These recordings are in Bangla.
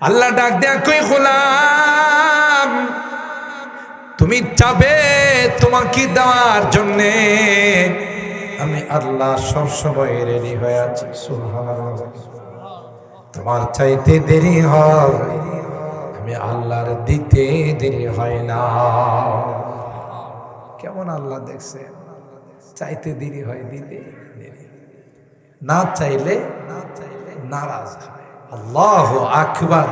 আল্লাহ ডাক দেয়া কই গোলাম, তুমি চাবে তোমাকে দেওয়ার জন্যে আমি আল্লাহ সবসময় রেডি হয়ে আছি। সুবহানাল্লাহ। তোমার চাইতে দেরি হয়, আমি আল্লাহর দিতে দেরি হয় না। কেমন আল্লাহ দেখছে, চাইতে দেরি হয়, দিতে দেরি হয়। না চাইলে নারাজ হয়। আল্লাহু আকবার।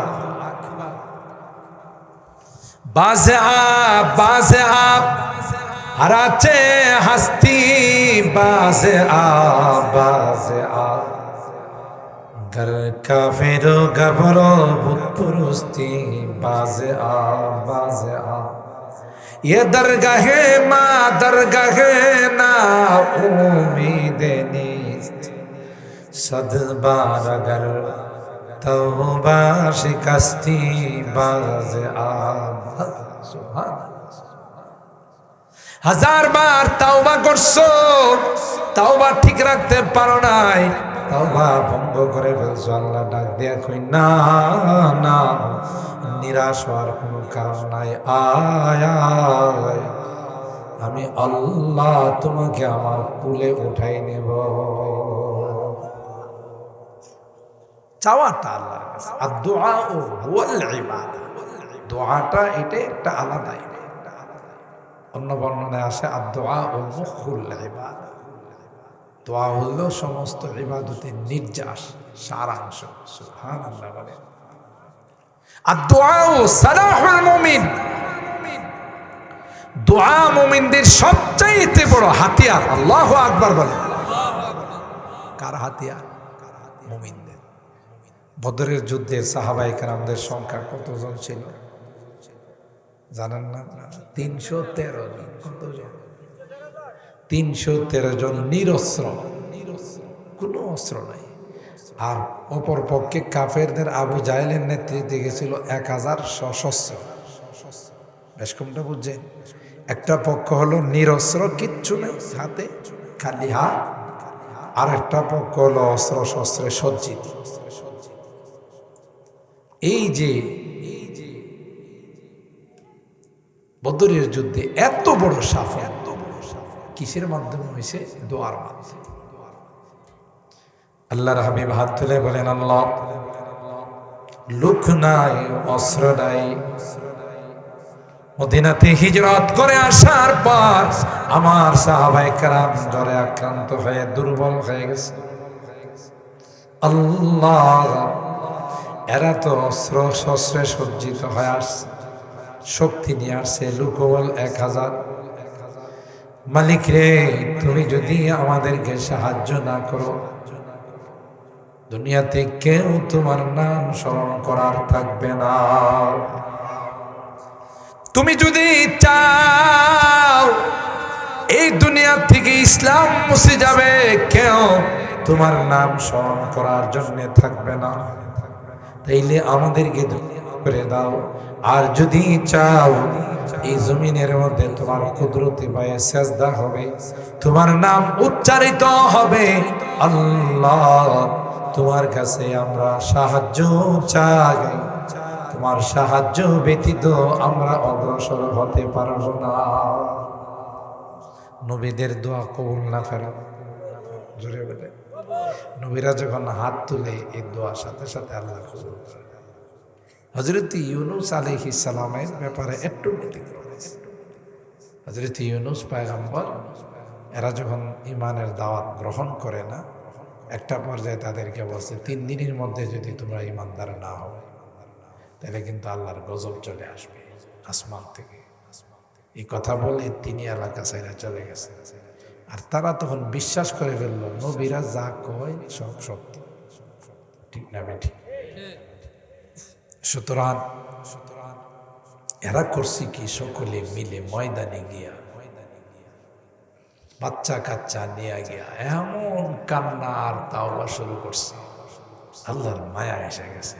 বাজে আপ বাজে আপ হারাচ্ছে হাস্তি, বাজে আপ বাজে আপ घर का फेरो गबरो बुतपुरुस्ती, बाजे ये दरगाहे माँ दरगाहे ना उम्मीद नीस्त, सद बार अगर तौबा शिकस्ती, बाजे सुभान। হাজার বার তাওবা করছো, তাওবা ঠিক রাখতে পারো নাই, তাওবা ভঙ্গ করে ফেলছো। আল্লাহ ডাক দিয়া কই না না, নিরাশ হওয়ার কোনো কারণ নাই। আয় আয়, আমি আল্লাহ তোমাকে আমার কুলে উঠাই নেব। চাওয়াটা আল্লাহর কাছে, আর দোয়া ও হুয়াল ইবাদা, দোয়াটা এটা একটা আলাদা। অন্য বর্ণনায় আসে আদ-দুআ ও মুখুল ইবাদা, দোয়া হলো সমস্ত ইবাদতের নির্যাস, সারাংশ। সুবহানাল্লাহ বলেন। আদ-দুআ সালাহুল মুমিন, দোয়া মুমিনদের সবচাইতে বড় হাতিয়ার। আল্লাহু আকবার বলেন। কার হাতিয়ার? মুমিনদের। বদরের যুদ্ধে সাহাবায়ে কেরামদের সংখ্যা কতজন ছিল জানেন না? 313 জন। কতজন? 313 জন নিরস্ত্র, কোনো অস্ত্র নাই। আর অপর পক্ষে কাফেরদের আবু জাহেলের নেতৃত্বে গেছিল 1000 সশস্ত্র। বেশ কমটা বুঝছেন? একটা পক্ষ হলো নিরস্ত্র, কিচ্ছু নেই হাতে, খালি হাত। আর একটা পক্ষ হলো অস্ত্র শস্ত্রে সজ্জিত। এই যে বদরের যুদ্ধে এত বড় সাফল্য কিসের মাধ্যমে হয়েছে? দোয়ার মাধ্যমে। আল্লাহর হাবিব হাত তুলে বলেন, আল্লাহ, লোক নাই, অস্ত্র নাই, মদিনাতে হিজরত করে আসার পর আমার সাহাবায়ে কেরাম জ্বরে আক্রান্ত হয়ে দুর্বল হয়ে গেছে। আল্লাহ, এরা তো অস্ত্র শস্ত্রে সজ্জিত হয়ে আসছে, শক্তি নিয়ে আসছে, লুকবল 1000। মালিক রে, তুমি যদি আমাদেরকে সাহায্য না করো, দুনিয়াতে কেউ তোমার নাম স্মরণ করার থাকবে না। তুমি যদি চাও এই দুনিয়া থেকে ইসলাম মুছে যাবে, কেউ তোমার নাম স্মরণ করার জন্য থাকবে না, তাইলে আমাদেরকে করে দাও। আর যদি চাও এই জমিনের মধ্যে তোমার কুদরতি পায়ে সেজদা হবে, তোমার নাম উচ্চারিত হবে, আল্লাহ তোমার কাছে আমরা সাহায্য চাই, তোমার সাহায্য ব্যতীত আমরা অগ্রসর হতে পারবো না। নবীদের দোয়া কবুল না করা, জোরে বলে। নবীরা যখন হাত তুলে এই দোয়ার সাথে সাথে আল্লাহ কবুল করে। হযরত ইউনূস আলাইহিস সালামের ব্যাপারে একটু ব্যতিক্রম আছে। হযরত ইউনূস পয়গম্বর, এরা যখন ঈমানের দাওয়াত গ্রহণ করে না, একটা পর্যায়ে তাদেরকে বলছে 3 দিনের মধ্যে যদি তোমরা ঈমানদার না হও, তাহলে কিন্তু আল্লাহর গজব চলে আসবে আসমান থেকে। এই কথা বলে তিনি এলাকা ছেড়ে চলে গেছে। আর তারা তখন বিশ্বাস করে ফেললো নবীরা যা কয় সব সত্য। ঠিক না বেঠি? সুতরাং এরা করছি কি, সকলে মিলে ময়দানে গিয়া বাচ্চা কাচ্চা নিয়ে গিয়া এমন কান্না আর তাওবা শুরু করছে, আল্লাহর মায়া এসে গেছে।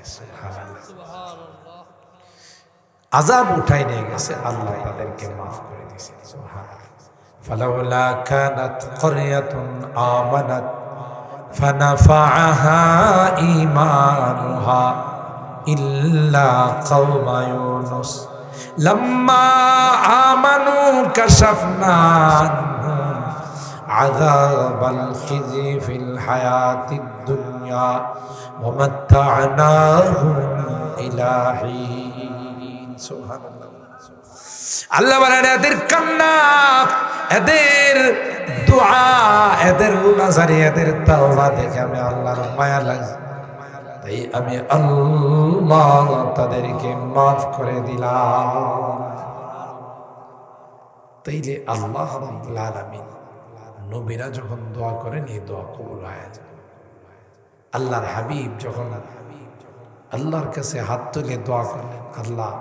আযাব উঠাই নিয়ে গেছে, আল্লাহ তাদেরকে মাফ করে দিয়েছে। ফালাউলা কানাত ক্বরিয়াতুন আমানাত ফানাফাআহা ঈমানুহা ইল্লা কওমা ইউনুস লাম্মা আমানু কাশাফনা আনহুম আযাবাল খিজি ফিল হায়াতিদ দুনিয়া ওয়া মাত্তা'নাহুম ইলা হিন। সুবহানাল্লাহ। আল্লাহ বলেন এদের কান্না, এদের দোয়া, এদের গুনাহগারি, এদের তাওবা দেখে আমি আল্লাহর মায়া লাগে, তাই আমি আল্লাহ তাদেরকে মাফ করে দিলাম। তাইলে আল্লাহ রাব্বুল আলামিন নবীরা যখন দোয়া করেন এই দোয়া কবুল হয়ে যায়। আল্লাহর হাবিব যখন আল্লাহর কাছে হাত তুলে দোয়া করলেন, আল্লাহ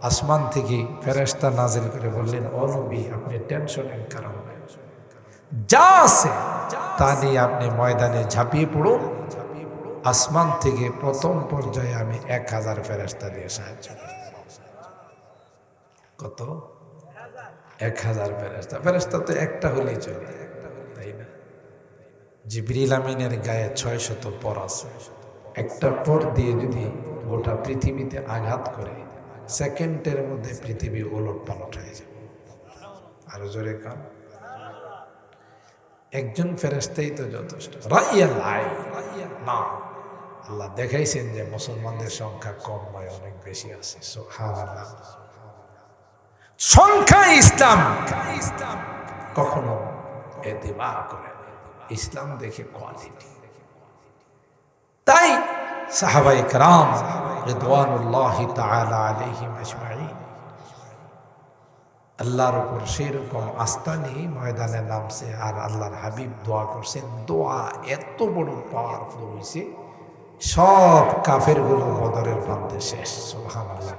আসমান থেকে ফেরেশতা নাজিল করে বললেন, ও নবী আপনি টেনশনের কারণ নাই, যা আছে তা নিয়ে আপনি ময়দানে ঝাঁপিয়ে পড়ুন, আসমান থেকে প্রথম পর্যায়ে আমি 1000 ফেরেশতা দিয়ে সাহায্য করব। কত? 1000 ফেরেশতা। ফেরেশতা তো একটা হলেই চলে, তাই না? জিবরিল আমিনের গায়ে 600 পর আছে, একটা পর দিয়ে যদি গোটা পৃথিবীতে আঘাত করে সেকেন্ডের মধ্যে পৃথিবী ওলট পালট হয়ে যাবে। আরো জোরে কান। একজন ফেরেশতাই তো যথেষ্ট। রাইয়াল আইন না, আল্লাহ দেখাইছেন যে মুসলমানদের সংখ্যা কম নয়, অনেক বেশি আছে। সুবহানাল্লাহ। সংখ্যা ইসলাম কখনো এতিবার করে না, ইসলাম দেখে কোয়ালিটি। তাই সাহাবায়ে কেরাম রিদওয়ানুল্লাহি তাআলা আলাইহিম আজমাইন আল্লাহর উপর সেরকম আস্থা নিয়ে ময়দানে নামছে, আর আল্লাহর হাবিব দোয়া করছেন। দোয়া এত বড় পাওয়ারফুল হয়েছে, সব কাফের গুলো বদরের প্রান্তে শেষ। সুবহানাল্লাহ।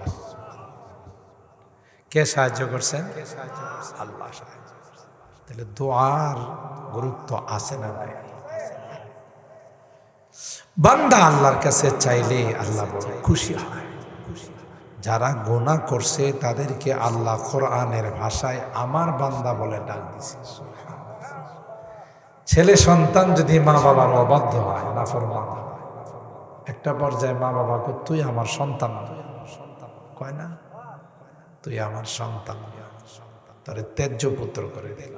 কে সাহায্য করছেন? আল্লাহ সাহায্য করছেন। তাহলে দোয়ার গুরুত্ব আছে না নাই? বান্দা আল্লাহর কাছে চাইলে আল্লাহ বড় খুশি হয়। যারা গুনাহ করছে তাদেরকে আল্লাহ কোরআনের ভাষায় আমার বান্দা বলে ডাক দিছে। ছেলে সন্তান যদি মা বাবার অবাধ্য হয়, নাফরমান, একটা পর্যায়ে মা বাবাকে তুই আমার সন্তান কয় না, তুই আমার সন্তান, তোরে ত্যায্য পুত্র করে দিল।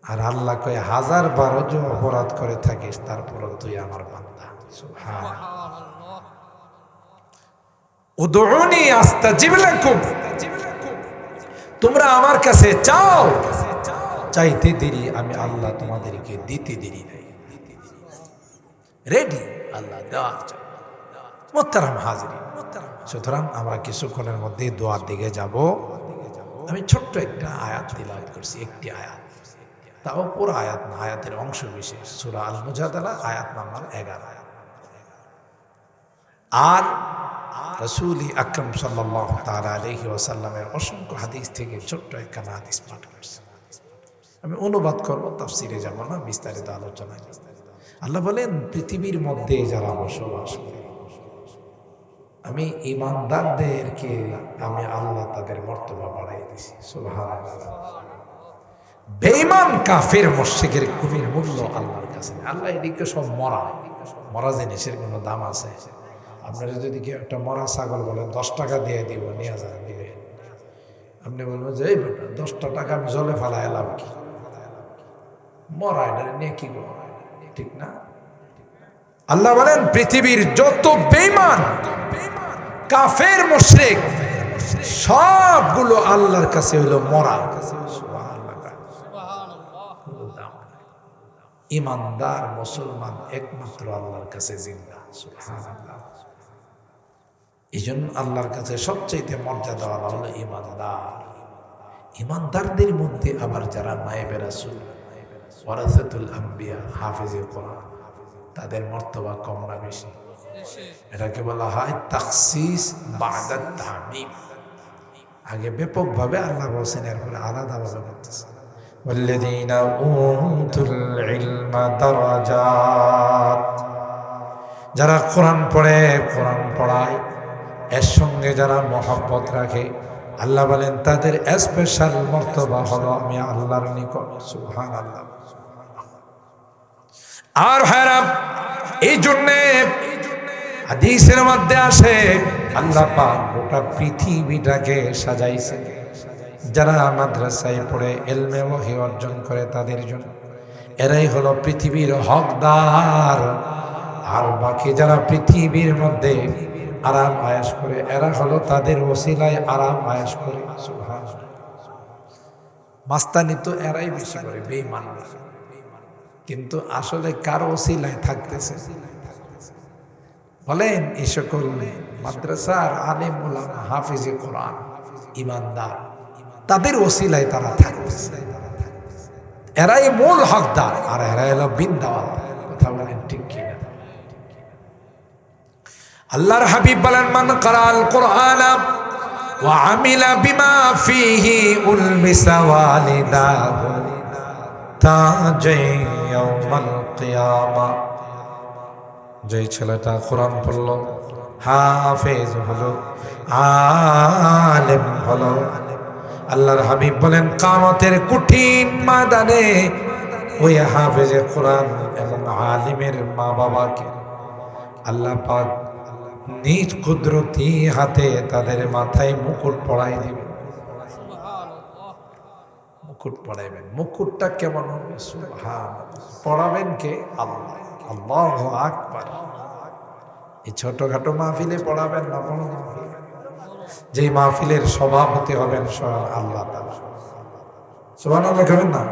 আর আল্লাহ কয় 1000 যে অপরাধ করে থাকিস তারপরও তুই আমার বান্দা। সুবহানাল্লাহ। উদউনি আস্তাজিব লাকুম, তোমরা আমার কাছে চাও, চাইতে দেরি আমি আল্লাহ তোমাদেরকে দিতে দেরি নাই, রেডি আল্লাহ দেওয়ার জন্য। মুহতারাম হাজিরিন, সুতরাং আমরা কিছুক্ষণের মধ্যে দোয়ার দিকে যাব। আমি ছোট্ট একটা আয়াত তিলাওয়াত করছি, একটি আয়াত, তাও পুরো আয়াত না, আয়াতের অংশ বিশেষ। সূরা আল মুজাদালা আয়াত নাম্বার 11। আর রাসূল আকরাম সাল্লাল্লাহু তাআলা আলাইহি ওয়াসাল্লামের অসংখ্য হাদিস থেকে ছোট্ট একটা হাদিস পাঠ করছি। আমি অনুবাদ করব, তাফসিরে যাব না, বিস্তারিত আলোচনায়। আল্লাহ বলেন, পৃথিবীর মধ্যে যারা বসবাস করে আমি ঈমানদারদেরকে আমি আল্লাহ তাদের মর্তবা বাড়াই দিছি। সুবহানাল্লাহ। বেঈমান কাফের মুশরিকের কোনো মূল্য আল্লাহর কাছে নেই। আল্লাহ এদিকে সব মরা জিনিসের কোনো দাম আছে? আপনারা যদি কেউ একটা মরা ছাগল বলে 10 টাকা দিয়ে দিব, নিয়ে যান, দিবে, আপনি বলবেন যে এই বেটা 10টা টাকা আমি জলে ফেলা এলাম কি? মরা এটা নিয়ে কি করবো? ঠিক না? আল্লাহ বলেন পৃথিবীর যত বেঈমান কাফের মুশরিক সবগুলো আল্লাহর কাছে হলো মরা। ইমানদার মুসলমান একমাত্র আল্লাহর কাছে জিন্দা। সুবহানাল্লাহ। এই জন্য আল্লাহর কাছে সবচেয়ে মর্যাদা হলো ইমানদার। ইমানদারদের মধ্যে আবার যারা নায়েবে রাসূল, ওয়ারাসাতুল আম্বিয়া, হাফেজে কোরআন, তাদের মর্তবা কম না বেশি? এটাকে বলা হয় তাখসিস বা'দা তা'মিম। আগে ব্যাপকভাবে আল্লাহ বলেন, এরপরে আলাদাভাবে বলতেছেন ওয়াল্লাযীনা উতুল ইলমা দারাজাত। যারা কোরআন পড়ে, কোরআন পড়ায়, এর সঙ্গে যারা মহব্বত রাখে, আল্লাহ বলেন তাদের স্পেশাল মর্তবা হলো আমি আল্লাহর নিকট। সুবহানাল্লাহ। আর হারাম এই জন্যে হাদিসের মধ্যে আসে আল্লাহ পাক গোটা পৃথিবীটাকে সাজাইছে যারা মাদ্রাসায় পড়ে ইলমে ওহী অর্জন করে তাদের জন্য। এরাই হলো পৃথিবীর হকদার। আর বাকি যারা পৃথিবীর মধ্যে আরাম আয়েশ করে এরা হলো তাদের ওসিলায় আরাম আয়েশ করে। সুবহানাল্লাহ। মাস্তানি তো এরাই বেশি করে, বেঈমান। কিন্তু আসলে কার ওসিলায় থাকতেছে বলেন? এই সকল মাদ্রাসার আলেম উলামা, হাফিজে কোরআন, ইমানদার, তাদের ওসিলায় তারা থাকতেছে। এরাই মূল হকদার, আর এরা এলো বিন্দাওয়াত। কথা বলেন ঠিক কিনা? আল্লাহর হাবিব বলেন, মান ক্বারাআল কুরআনা ওয়া আমিলা বিমা ফীহি উলমিসা ওয়ালিদাহু তাজাই ইয়াউমাল কিয়ামা। যে ছেলেটা কোরআন পড়লো, হাফেজ হলো, আলেম হলো, আল্লাহর হাবিব বলেন কিয়ামতের কঠিন ময়দানে ওই হাফেজে কোরআন এবং আলিমের মা বাবাকে আল্লাহ পাক নিজ কুদরতি হাতে তাদের মাথায় মুকুট পরাই দিবেন। মুকুট পরাইবেন। মুকুটটা কেমন হবে? সুবহানাল্লাহ। পড়াবেন কে? আল্লাহ। আল্লাহু আকবার। এই ছোটখাটো মাহফিলে পড়াবেন না, বড় মাহফিল, যে মাহফিলের সভাপতি হবেন স্বয়ং আল্লাহ তাআলা। সুবহানাল্লাহ করেন না?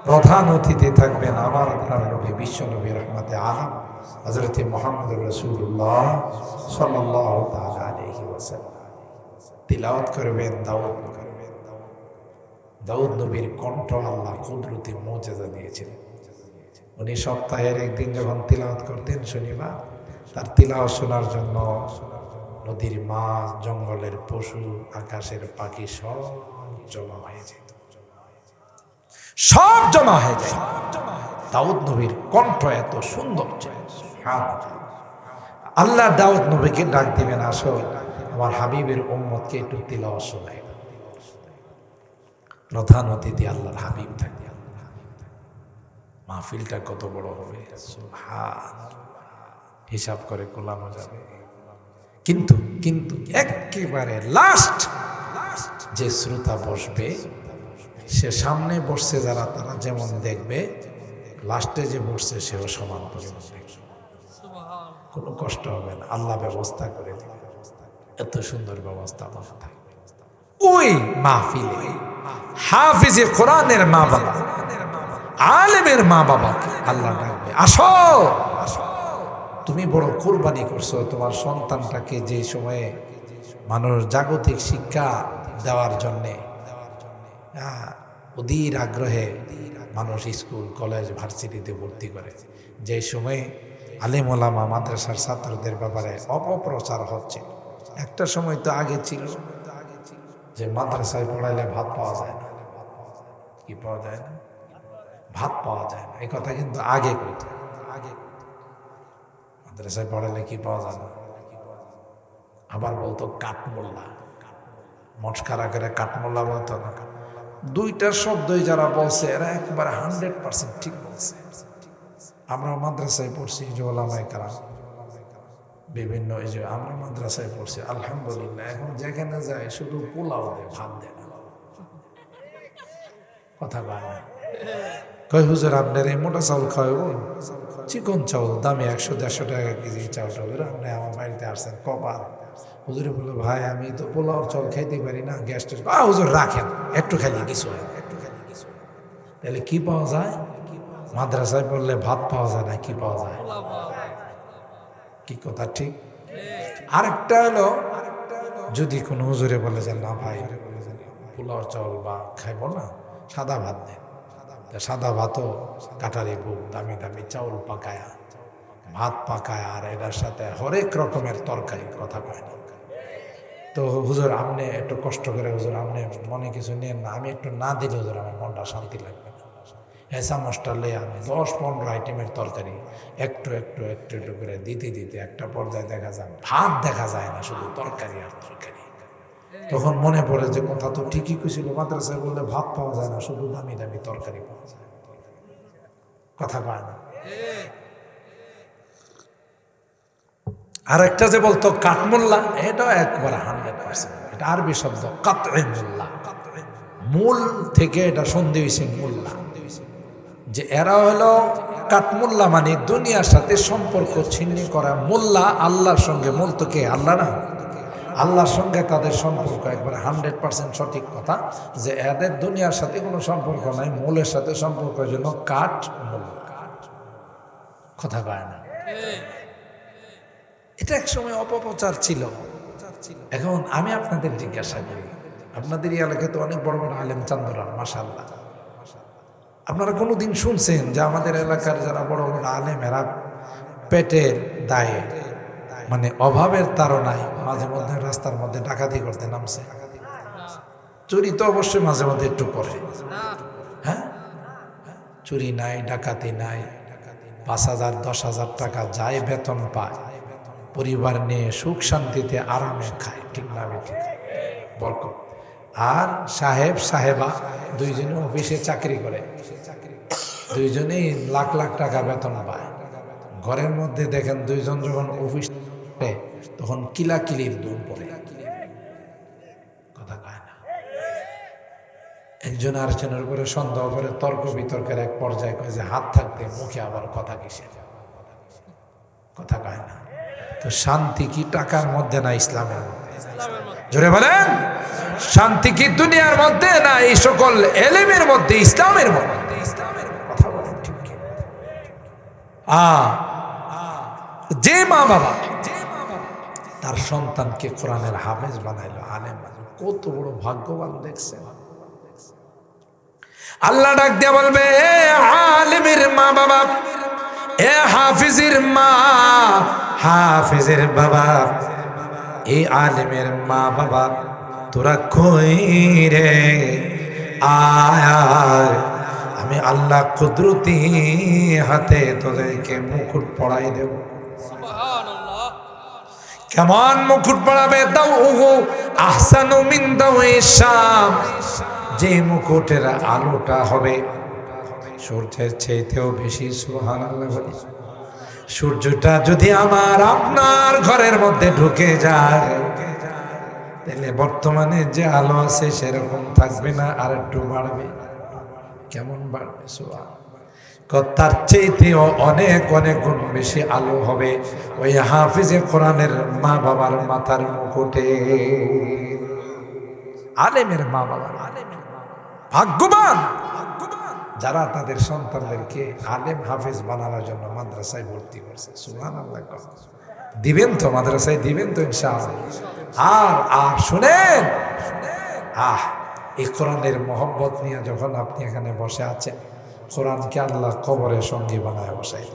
প্রধান অতিথি থাকবেন আমার আপনার নবী, বিশ্ব নবী, রহমতে আলম হযরত মুহাম্মদুর রাসূলুল্লাহ সাল্লাল্লাহু তাআলা আলাইহি ওয়াসাল্লাম। তিলাওয়াত করবেন দাউদ নবীর কণ্ঠ আল্লাহ কুদরতি মুজিজা দিয়েছিলেন। উনি সপ্তাহের একদিন যখন তিলাওয়াত করতেন শনিবার, তার তিলাওয়াত শোনার জন্য নদীর মাছ, জঙ্গলের পশু, আকাশের পাখি সব জমা হয়ে যেত, সব জমা হয়ে যায়। দাউদ নবীর কণ্ঠ এত সুন্দর ছিল। আল্লাহ দাউদ নবীকে ডাক দিবেন, আসো আমার হাবিবের উম্মতকে একটু তিলাওয়াত শোনাই। প্রধান অতিথি আল্লাহর হাবিব থাকে। মাহফিলটা কত বড় হবে হিসাব করে কোলানো যাবে। কিন্তু কিন্তু একেবারে লাস্ট যে শ্রোতা বসবে, সে সামনে বসছে যারা তারা যেমন দেখবে, লাস্টে যে বসছে সেও সমান পরিমাণ দেখবে। কোনো কষ্ট হবে না, আল্লাহ ব্যবস্থা করে দিবে। এত সুন্দর ব্যবস্থা আমার থাকবে। ওই মাহফিলে হাফিজে কোরআনের মা বাবা, আলেমের মা বাবাকে আল্লাহ ডাকবে, আসো তুমি বড় কুরবানি করছো তোমার সন্তানটাকে, যে সময়ে মানুষ জাগতিক শিক্ষা দেওয়ার জন্যে অধীর আগ্রহে মানুষ স্কুল, কলেজ, ভার্সিটিতে ভর্তি করে, যে সময়ে আলেম ওলামা মাদ্রাসার ছাত্রদের ব্যাপারে অপপ্রচার হচ্ছে। একটা সময় তো আগে ছিল যে মাদ্রাসায় পড়াইলে ভাত পাওয়া যায় না। কি পাওয়া যায় না? ভাত পাওয়া যায় না। এই কথা কিন্তু আগে কইত। মাদ্রাসায় পড়াইলে কি পাওয়া যায় না? আবার বলতো কাঠমোল্লা, মস্কারা করে কাঠমোল্লা বলতো না। দুইটা শব্দই যারা বলছে এরা একবারে 100% ঠিক বলছে। আমরা মাদ্রাসায় পড়ছি, যে ওলামায়ে কেরাম বিভিন্ন, এই যে আমরা মাদ্রাসায় পড়ছি আলহামদুলিল্লাহ, এখন যেখানে যায় শুধু পোলাও দেয়, ভাত দেয় না। কথা বলে না, কই হুজুর আপনার এই মোটা চাউল খাওয়াবো, চিকন চাউল দামে 100-150 টাকা কেজি চাউলটা, হুজুর আপনি আমার বাড়িতে আসছেন কবার? হুজুরে বললো, ভাই আমি তো পোলাওর চাউল খাইতে পারি না, গ্যাস্ট্রিক। হুজুর রাখেন, একটু খাইলে কিছু হয়। তাহলে কি পাওয়া যায়? মাদ্রাসায় পড়লে ভাত পাওয়া যায় না, কি পাওয়া যায়? কি কথা ঠিক? আরেকটা হলো, যদি কোনো হুজুরে বলে যে না ভাই পোলাওর চাউল বা খাইব না, সাদা ভাত দেন, সাদা ভাতও কাটারি বুক দামি দামি চাউল পাকায়া, ভাত পাকায়, আর এটার সাথে হরেক রকমের তরকারি, কথা কয় না। তো হুজুর আপনি একটু কষ্ট করে, হুজুর আপনি মনে কিছু নেন না, আমি একটু না দিলে হুজুর আমার মনটা শান্তি লাগবে না। এসা মশটা লে আমি 10-15 আইটেমের তরকারি একটু একটু একটু একটু করে দিতে দিতে একটা পর্যায়ে দেখা যায় ভাত দেখা যায় না, শুধু তরকারি আর তরকারি। তখন মনে পড়ে যে কথা তো ঠিকই কইছিল, মাদ্রাসায় বললে ভাত পাওয়া যায় না, শুধু দামি দামি তরকারি পাওয়া যায়। কথা পায় না। আর একটা যে বলতো কাঠমোল্লা, এটাও একবারে 100%। এটা আরবি শব্দ কাতঈ মোল্লা, মূল থেকে এটা সন্ধি হয়েছে মোল্লা। যে এরা হলো কাঠমোল্লা, মানে দুনিয়ার সাথে সম্পর্ক ছিন্ন করা। মোল্লা আল্লাহর সঙ্গে, মূল তো কে? আল্লাহ না? আল্লাহর সঙ্গে তাদের সম্পর্ক একবারে 100% সঠিক কথা, যে এদের দুনিয়ার সাথে কোনো সম্পর্ক নাই, মূলের সাথে সম্পর্কের জন্য কাঠ মোল্লা। কথা কয় না? এটা এক সময় অপপ্রচার ছিল। এখন আমি আপনাদের জিজ্ঞাসা করি, আপনাদের এই এলাকায় তো অনেক বড় বড় আলেম চান্দরান, মাশাআল্লাহ। আপনারা কোনোদিন শুনছেন যে আমাদের এলাকার যারা বড় বড় আলেম এরা পেটের দায়ে, মানে অভাবের তাড়নায় মাঝে মধ্যে রাস্তার মধ্যে ডাকাতি করতে নামছে? চুরি তো অবশ্যই মাঝে মধ্যে একটু করে, হ্যাঁ? চুরি নাই, ডাকাতি নাই, 5,000 10,000 টাকা যায় বেতন পায়, পরিবার নিয়ে সুখ শান্তিতে আরামে খায়, ঠিক না? আমি ঠিক বরকত। আর সাহেব সাহেবা দুইজনে অফিসে চাকরি করে, দুইজনেই লাখ লাখ টাকা বেতন পায়। ঘরের মধ্যে দেখেন দুইজন যখন অফিস তখন কিলাকিলির দৌড় পড়ে, কথা কয় না। একজন আরেকজনের উপরে সন্দেহ করে, তর্ক বিতর্কের এক পর্যায়ে কয় যে হাত থাকতে মুখে আবার কথা কিসের, কথা কয় না। তো শান্তি কি টাকার মধ্যে না ইসলামের মধ্যে? জোরে বলেন, শান্তি কি দুনিয়ার মধ্যে না এই সকল এলেমের মধ্যে, ইসলামের মধ্যে? কথা বলেন ঠিক কি? যে মা বাবা তার সন্তানকে কোরআনের হাফেজ বানাইলো, আলেম বানাইলো, কত বড় ভাগ্যবান দেখছেন। আল্লাহ ডাক দিয়া বলবে, এ আলেমের মা বাবা, এ হাফিজের মা, হাফিজের বাবা, এই আলেমের মা বাবা, তোরা কই রে? আয়, আমি আল্লাহ কুদরতি হাতে তোদেরকে মুকুট পরাই দেব। সুবহানাল্লাহ। কেমন মুকুট পরাবে? দাউহু আহসানু মিন দাউই শাম, যে মুকুটের আলোটা হবে সূর্যের চাইতেও বেশি। সুবহানাল্লাহ। সূর্যটা যদি আমার আপনার ঘরের মধ্যে ঢুকে যায়, তাহলে বর্তমানে যে আলো আছে সেরকম থাকবে না, আর একটু বাড়বে। কেমন বাড়বে? তার চাইতেও অনেক অনেক গুণ বেশি আলো হবে ওই হাফিজে কোরআনের মা বাবার মাথার মুকুটে। আলেমের মা বাবা ভাগ্যবান যারা তাদের সন্তানদেরকে আলেম হাফিজ বানানোর জন্য মাদ্রাসায় ভর্তি করছে। সুবহানাল্লাহ। দিবেন তো মাদ্রাসায়, দিবেন তো ইনশাআল্লাহ। আর শুনেন, এই কোরআনের মহব্বত নিয়ে যখন আপনি এখানে বসে আছেন, কোরআনকে আল্লাহ কবরের সঙ্গী বানায় বসাই।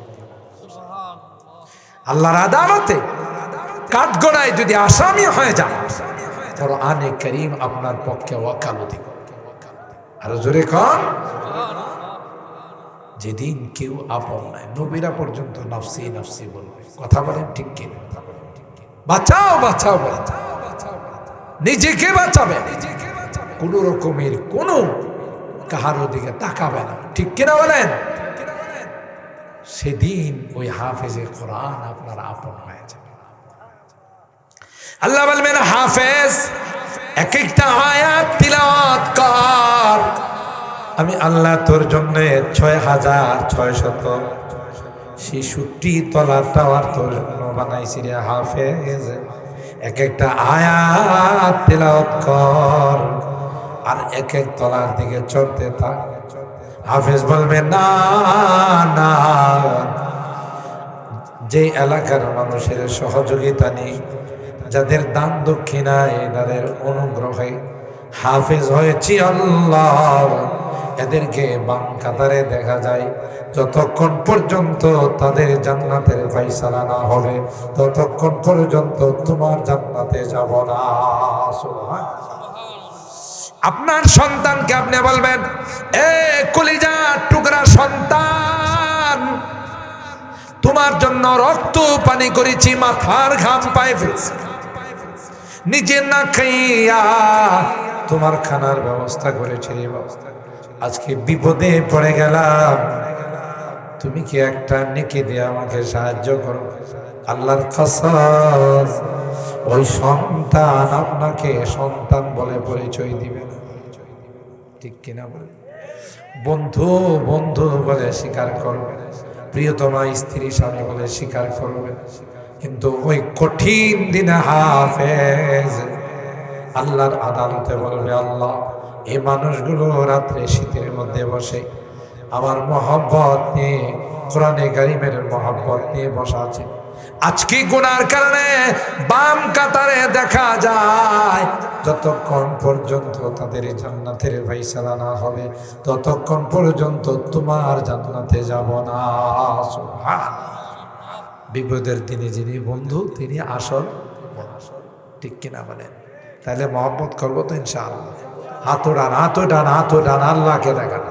আল্লাহর আদালতে কাঠগড়ায় যদি আসামি হয়ে যান, কোরআনে কারীম আপনার পক্ষে ওয়াকালতি। আর জোরে কর, যেদিন কেউ আপন নাই, নবীরা পর্যন্ত নফসি নফসি বলবে। কথা বলেন ঠিক কি? বাঁচাও বাঁচাও, নিজেকে বাঁচাবে, কোন রকমের কোন কাহারো দিকে তাকাবে না, ঠিক কিনা বলেন? সেদিন ওই হাফেজে কোরআন আপনার আপন হয়ে যাবে। আল্লাহ বলবেন, হাফেজ এক একটা আয়াত তিলাওয়াত কর, আমি আল্লাহ তোর জন্য 6666 তলার টাওয়ার তোর জন্য বানাইছি রে হাফেজ। এক একটা আয়াত তিলাওয়াত কর আর এক এক তলার দিকে চড়তে থাক। হাফেজ বলবে, না না, যে এলাকার মানুষের সহযোগিতা নেই, যাদের দান দক্ষিণায়, তাদের অনুগ্রহে হাফেজ হয়েছি আল্লাহ, এদেরকে বাম কাতারে দেখা যায়। যতক্ষণ পর্যন্ত তাদের জান্নাতের ফায়সালা না হবে, ততক্ষণ পর্যন্ত তোমার জান্নাতে যাব না। আপনার সন্তানকে আপনি বলবেন, এ কলিজা টুকরা সন্তান, তোমার জন্য রক্ত পানি করেছি, মাথার ঘাম পায়ে ফেলছি, নিজে না খাইয়া তোমার খানার ব্যবস্থা করেছি। আজকে বিপদে পড়ে গেলাম, তুমি কি একটা নেকি দিয়ে আমাকে সাহায্য করো? আল্লাহর কসম, ওই সন্তান আপনাকে সন্তান বলে পরিচয় দিবে না। ঠিক কিনা বলে? বন্ধু বন্ধু বলে স্বীকার করবে, প্রিয়তমা স্ত্রী স্বামী বলে স্বীকার করবে, কিন্তু ওই কঠিন দিনে হাফেজ আল্লাহর আদালতে বলবে, আল্লাহ এই মানুষগুলো রাত্রে শীতের মধ্যে বসে আমার মহব্বত নিয়ে, কোরআনে কারীমের মহব্বত নিয়ে বসা আছে। আজকে গুনার কারণে বাম কাতারে দেখা যায় যতক্ষণ পর্যন্ত তাদের জান্নাতের ফায়সালা না হবে ততক্ষণ পর্যন্ত তোমার জান্নাতে যাব না। সুবহানাল্লাহ। বিপদের দিনে যিনি বন্ধু তিনি আসল। ঠিক কিনা বলেন? তাহলে মহব্বত করবো তো ইনশাআল্লাহ। হাত ডান, হাত ডান, হাত ডান, আল্লাহকে দেখান।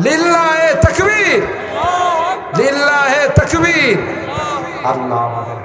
লিল্লাহে তাকবীর, লিল্লাহে তাকবীর। আল্লাহ আমাদের